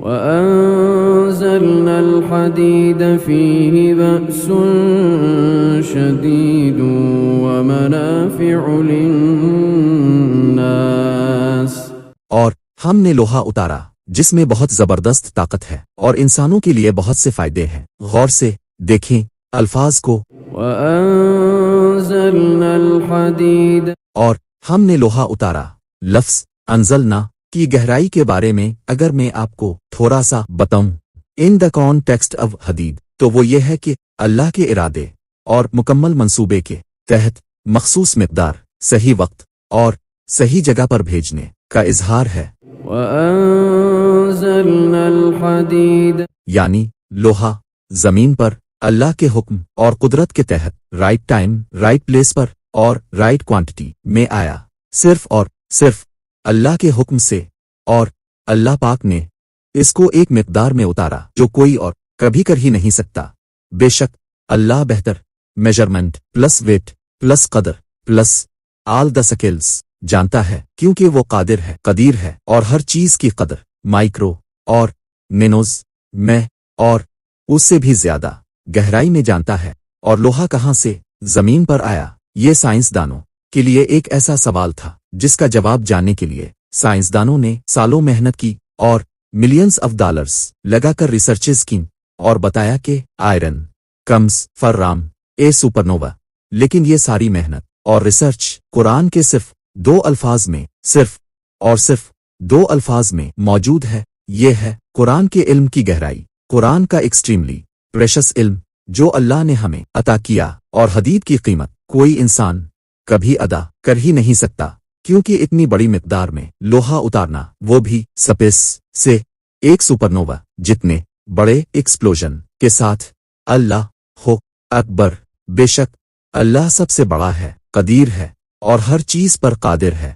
وَأَنزَلْنَا الْحَدِيدَ فِيهِ بَأْسٌ شَدِيدٌ وَمَنَافِعُ لِلنَّاسِ اور ہم نے لوہا اتارا جس میں بہت زبردست طاقت ہے اور انسانوں کے لیے بہت سے فائدے ہیں۔ غور سے دیکھیں الفاظ کو، وَأَنزَلْنَا الْحَدِيدَ، اور ہم نے لوہا اتارا۔ لفظ انزلنا کی گہرائی کے بارے میں اگر میں آپ کو تھوڑا سا بتاؤں ان دا کانٹیکسٹ آف حدید، تو وہ یہ ہے کہ اللہ کے ارادے اور مکمل منصوبے کے تحت مخصوص مقدار، صحیح وقت اور صحیح جگہ پر بھیجنے کا اظہار ہے۔ وَأَنزَلْنَا الْحَدِيدَ یعنی لوہا زمین پر اللہ کے حکم اور قدرت کے تحت رائٹ ٹائم، رائٹ پلیس پر اور رائٹ کوانٹٹی میں آیا، صرف اور صرف اللہ کے حکم سے، اور اللہ پاک نے اس کو ایک مقدار میں اتارا جو کوئی اور کبھی کر ہی نہیں سکتا۔ بے شک اللہ بہتر میجرمنٹ پلس ویٹ پلس قدر پلس آل دا سکلز جانتا ہے، کیونکہ وہ قادر ہے، قدیر ہے، اور ہر چیز کی قدر مائکرو اور نینوز میں اور اس سے بھی زیادہ گہرائی میں جانتا ہے۔ اور لوہا کہاں سے زمین پر آیا، یہ سائنسدانوں کے لیے ایک ایسا سوال تھا جس کا جواب جاننے کے لیے سائنسدانوں نے سالوں محنت کی اور ملینز آف ڈالرز لگا کر ریسرچز کی، اور بتایا کہ iron comes from a supernova. لیکن یہ ساری محنت اور ریسرچ قرآن کے صرف 2 الفاظ میں، صرف اور صرف 2 الفاظ میں موجود ہے۔ یہ ہے قرآن کے علم کی گہرائی، قرآن کا ایکسٹریملی پریشس علم جو اللہ نے ہمیں عطا کیا، اور حدید کی قیمت کوئی انسان کبھی ادا کر ہی نہیں سکتا، کیونکہ اتنی بڑی مقدار میں لوہا اتارنا، وہ بھی سپیس سے ایک سپرنووا جتنے بڑے ایکسپلوژن کے ساتھ۔ اللہ ہو اکبر، بے شک اللہ سب سے بڑا ہے، قدیر ہے، اور ہر چیز پر قادر ہے۔